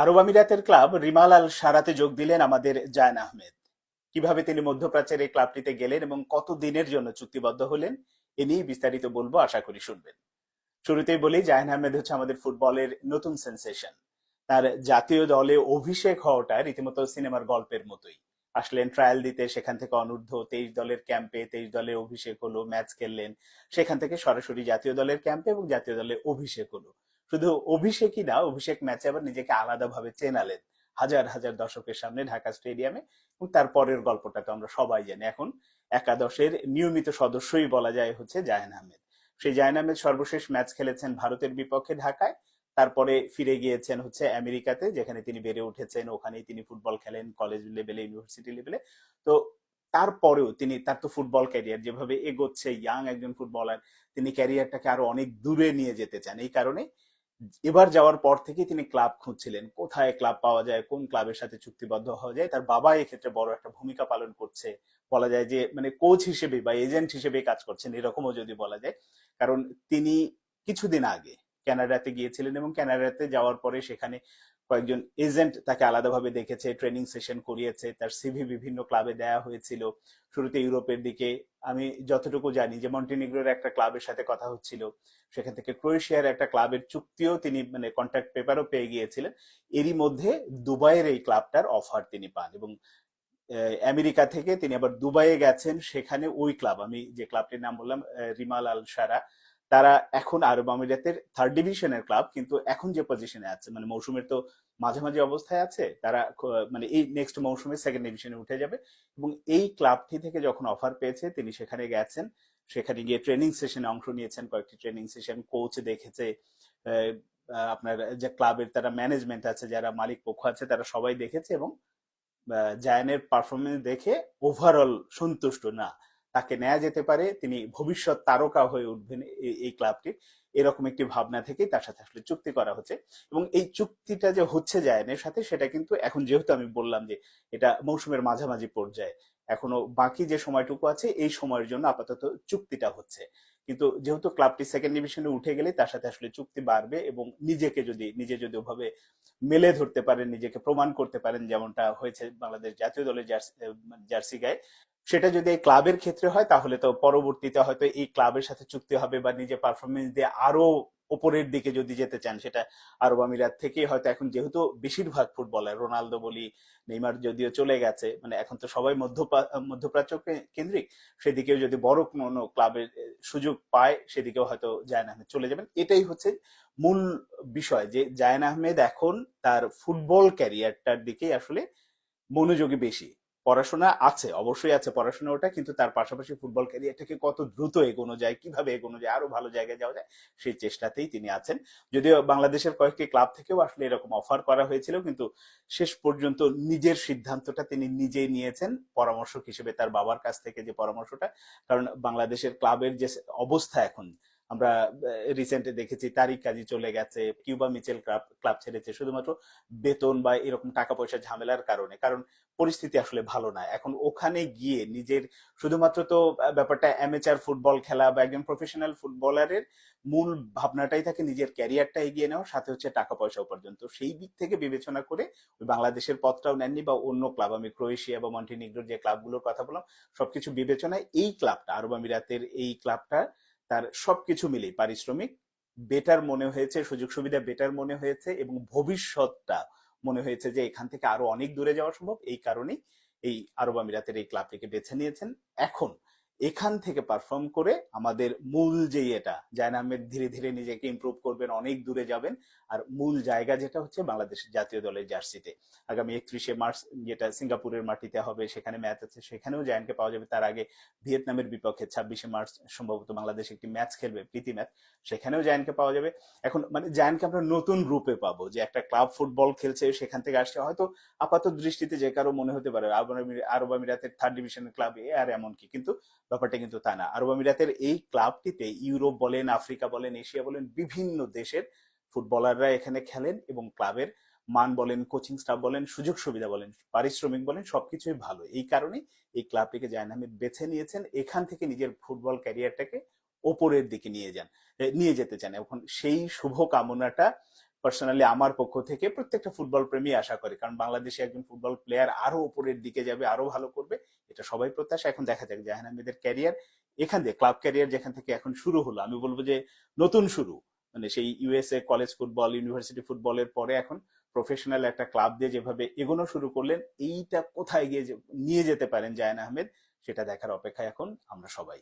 আরব আমিরাতের club Remal আল সারাতে যোগ দিলেন আমাদের জায়ন আহমেদ। কিভাবে তিনি মধ্যপ্রাচ্যের এই ক্লাবটিতে গেলেন এবং কত দিনের জন্য চুক্তিবদ্ধ হলেন, এ নিয়ে বিস্তারিত বলবো, আশা করি শুনবেন। শুরুতেই বলি, জায়ন আহমেদ হচ্ছে আমাদের ফুটবলের নতুন সেন্সেশন। তার জাতীয় দলে অভিষেক হওয়াটা রীতিমতো সিনেমার গল্পের মতোই। আসলেন ট্রায়াল দিতে, সেখান থেকে অনূর্ধ্ব 23 দলের ক্যাম্পে 23 দলে অভিষেক হলো, ম্যাচ খেললেন। সেখান থেকে সরাসরি জাতীয় দলের ক্যাম্পে এবং জাতীয় দলে অভিষেক হলো। শুধু অভিষেকই না, অভিষেক ম্যাচে আবার নিজেকে আলাদাভাবে চেনালেন হাজার হাজার দর্শকের সামনে ঢাকা স্টেডিয়ামে। এবং তারপরের গল্পটা তো আমরা সবাই জানি। এখন একাদশের নিয়মিত সদস্যই বলা যায় হচ্ছে জায়ন আহমেদ। সেই জায়ন আহমেদ সর্বশেষ ম্যাচ খেলেছেন ভারতের বিপক্ষে ঢাকায়। তারপরে ফিরে গিয়েছেন হচ্ছে আমেরিকাতে, যেখানে তিনি বেড়ে উঠেছেন, ওখানেই তিনি ফুটবল খেলেন কলেজ লেভেলে, ইউনিভার্সিটি লেভেলে। তো তারপরেও তার তো ফুটবল ক্যারিয়ার যেভাবে এগোচ্ছে, ইয়াং একজন ফুটবলার, তিনি ক্যারিয়ারটাকে আরো অনেক দূরে নিয়ে যেতে চান। এই কারণে এবার যাওয়ার পর থেকে তিনি ক্লাব খুঁজছিলেন, কোথায় ক্লাব পাওয়া যায়, কোন ক্লাবের সাথে চুক্তিবদ্ধ হওয়া যায়। তার বাবা এক্ষেত্রে বড় একটা ভূমিকা পালন করছে, বলা যায় যে মানে কোচ হিসেবে বা এজেন্ট হিসেবে কাজ করছেন, এরকমও যদি বলা যায়। কারণ তিনি কিছুদিন আগে কানাডাতে গিয়েছিলেন এবং কানাডাতে যাওয়ার পরে সেখানে কয়েকজন এজেন্ট তাকে আলাদাভাবে দেখেছে, ট্রেনিং সেশন করিয়েছে, তার সিভি বিভিন্ন ক্লাবে দেয়া হয়েছিল। শুরুতে ইউরোপের দিকে, আমি যতটুকু জানি যে মন্টিনিগ্রোর একটা ক্লাবের সাথে কথা হচ্ছিল, সেখান থেকে ক্রোয়েশিয়ার একটা ক্লাবের চুক্তিও তিনি মানে কন্ট্রাক্ট পেপারও পেয়ে গিয়েছিলেন। এরই মধ্যে দুবাইয়ের এই ক্লাবটার অফার তিনি পান এবং আমেরিকা থেকে তিনি আবার দুবাইয়ে গেছেন। সেখানে ওই ক্লাব, আমি যে ক্লাবটির নাম বললাম রিমাল আল সারা, তারা এখন আরব আমিরাতের থার্ড ডিভিশনের ক্লাব, কিন্তু এখন যে পজিশনে আছে মানে মৌসুমের তো মাঝামাঝি অবস্থায় আছে, তারা মানে এই নেক্সট মৌসুমে সেকেন্ড ডিভিশনে উঠে যাবে। এবং এই ক্লাবটি থেকে যখন অফার পেয়েছে তিনি সেখানে গেছেন। সেখানে গিয়ে ট্রেনিং সেশনে অংশ নিয়েছেন, কয়েকটি ট্রেনিং সেশন কোচ দেখেছে। আপনার যে ক্লাবের তারা ম্যানেজমেন্ট আছে, যারা মালিক পক্ষ আছে, তারা সবাই দেখেছে এবং জায়ানের পারফরমেন্স দেখে ওভারঅল সন্তুষ্ট না, তাকে নেওয়া যেতে পারে, তিনি ভবিষ্যৎ তারকা হয়ে উঠবেন এই ক্লাবটির, এরকম একটি ভাবনা থেকেই তার সাথে আসলে চুক্তি করা হচ্ছে। এবং এই চুক্তিটা যে হচ্ছে জায়ানের সাথে, সেটা কিন্তু এখন যেহেতু আমি বললাম যে এটা মৌসুমের মাঝামাঝি পর্যায়ে, এখনো বাকি যে সময়টুকু আছে এই সময়ের জন্য আপাতত চুক্তিটা হচ্ছে। কিন্তু যেহেতু ক্লাবটি সেকেন্ড ডিভিশনে উঠে গেলে তার সাথে আসলে চুক্তি বাড়বে এবং নিজে যদি ওভাবে মেলে ধরতে পারেন, নিজেকে প্রমাণ করতে পারেন, যেমনটা হয়েছে বাংলাদেশ জাতীয় দলের জার্সি গায়ে, সেটা যদি এই ক্লাবের ক্ষেত্রে হয়, তাহলে তো পরবর্তীতে হয়তো এই ক্লাবের সাথে চুক্তি হবে বা নিজে পারফরমেন্স দিয়ে আরো উপরের দিকে যদি যেতে চান, সেটা আরব আমিরাত থেকে হয়তো। এখন যেহেতু বেশিরভাগ ফুটবলার, রোনালদো বলি, নেইমার যদিও চলে গেছে, মানে এখন তো সবাই মধ্যপ্রাচ্য কেন্দ্রিক, সেদিকেও যদি বড় কোনো ক্লাবের সুযোগ পায়, সেদিকেও হয়তো জায়ান আহমেদ চলে যাবেন। এটাই হচ্ছে মূল বিষয়, যে জায়ান আহমেদ এখন তার ফুটবল ক্যারিয়ারটার দিকেই আসলে মনোযোগী বেশি। পড়াশোনা আছে, অবশ্যই আছে পড়াশোনা ওটা, কিন্তু তার পাশাপাশি ফুটবল ক্যারিয়ারটাকে কত দ্রুত এগোনো যায়, কিভাবে এগোনো যায়, আরো ভালো জায়গায় যাওয়া যায়, সেই চেষ্টাতেই তিনি আছেন। যদিও বাংলাদেশের কয়েকটি ক্লাব থেকেও আসলে এরকম অফার করা হয়েছিল, কিন্তু শেষ পর্যন্ত নিজের সিদ্ধান্তটা তিনি নিজেই নিয়েছেন, পরামর্শক হিসেবে তার বাবার কাছ থেকে যে পরামর্শটা। কারণ বাংলাদেশের ক্লাবের যে অবস্থা এখন, আমরা রিসেন্টলি দেখেছি তারিক কাজী চলে গেছে, কিউবা মিচেল ক্লাব ক্লাব ছেড়েছে শুধুমাত্র বেতন বা এরকম টাকা পয়সা ঝামেলার কারণে। কারণ পরিস্থিতি আসলে ভালো না এখন ওখানে গিয়ে নিজের, শুধুমাত্র তো ব্যাপারটা অ্যামেচার ফুটবল খেলা বা একজন প্রফেশনাল ফুটবলারের মূল ভাবনাটাই থাকে নিজের ক্যারিয়ারটা এগিয়ে নেওয়া, সাথে হচ্ছে টাকা পয়সা উপার্জন। তো সেই দিক থেকে বিবেচনা করে বাংলাদেশের পথটাও নেননি, বা অন্য ক্লাব, আমি ক্রোয়েশিয়া বা মন্টিনিগ্রোর যে ক্লাবগুলোর কথা বললাম, সবকিছু বিবেচনায় এই ক্লাবটা, আরব আমিরাতের এই ক্লাবটা, তার সবকিছু মিলেই পারিশ্রমিক বেটার মনে হয়েছে, সুযোগ সুবিধা বেটার মনে হয়েছে এবং ভবিষ্যৎটা মনে হয়েছে যে এখান থেকে আরো অনেক দূরে যাওয়া সম্ভব। এই কারণেই এই আরব আমিরাতের এই ক্লাবটিকে বেছে নিয়েছেন। এখন এখান থেকে পারফর্ম করে আমাদের মূল যে এটা, জায়ন আহমেদ ধীরে ধীরে নিজেকে ইমপ্রুভ করবেন, অনেক দূরে যাবেন। আর মূল জায়গা যেটা হচ্ছে বাংলাদেশের জাতীয় দলের জার্সিতে আগামী 31শে মার্চ, যেটা সিঙ্গাপুরের মাটিতে হবে, সেখানে ম্যাচ আছে, সেখানেও জায়ানকে পাওয়া যাবে। তার আগে ভিয়েতনামের বিপক্ষে 26শে মার্চ সম্ভবত বাংলাদেশ একটি ম্যাচ খেলবে, প্রীতি ম্যাচ, সেখানেও জায়ানকে পাওয়া যাবে। এখন মানে জায়ানকে আমরা নতুন রূপে পাবো, যে একটা ক্লাব ফুটবল খেলছে, সেখান থেকে আসছে। হয়তো আপাত দৃষ্টিতে যে কারো মনে হতে পারে আরব আমিরাতের থার্ড ডিভিশনের ক্লাব এ আর এমন কি, কিন্তু ব্যাপারটা কিন্তু তা না। আরব আমিরাতের এই ক্লাবটিতে ইউরোপ বলেন, আফ্রিকা বলেন, এশিয়া বলেন, বিভিন্ন দেশের ফুটবলাররা এখানে খেলেন এবং ক্লাবের মান বলেন, কোচিং স্টাফ বলেন, সুযোগ সুবিধা বলেন, পারিশ্রমিক বলেন, সবকিছুই ভালো। এই কারণে এই ক্লাবটিকে জায়ন আহমেদ বেছে নিয়েছেন, এখান থেকে নিজের ফুটবল ক্যারিয়ারটাকে ওপরের দিকে নিয়ে যেতে চান। এখন সেই শুভ কামনাটা পার্সোনালি আমার পক্ষ থেকে প্রত্যেকটা ফুটবল প্রেমী আশা করে, কারণ বাংলাদেশে একজন ফুটবল প্লেয়ার আরো উপরের দিকে যাবে, আরো ভালো করবে, এটা সবাই প্রত্যাশা। এখন দেখা যাক জাহান আহমেদের ক্যারিয়ার এখান থেকে, ক্লাব ক্যারিয়ার যেখান থেকে এখন শুরু হলো, আমি বলবো যে নতুন শুরু, মানে সেই ইউএসএ কলেজ ফুটবল, ইউনিভার্সিটি ফুটবলের পরে এখন প্রফেশনাল একটা ক্লাব দিয়ে যেভাবে এগোনো শুরু করলেন, এইটা কোথায় গিয়ে নিয়ে যেতে পারেন জায়ান আহমেদ, সেটা দেখার অপেক্ষায় এখন আমরা সবাই।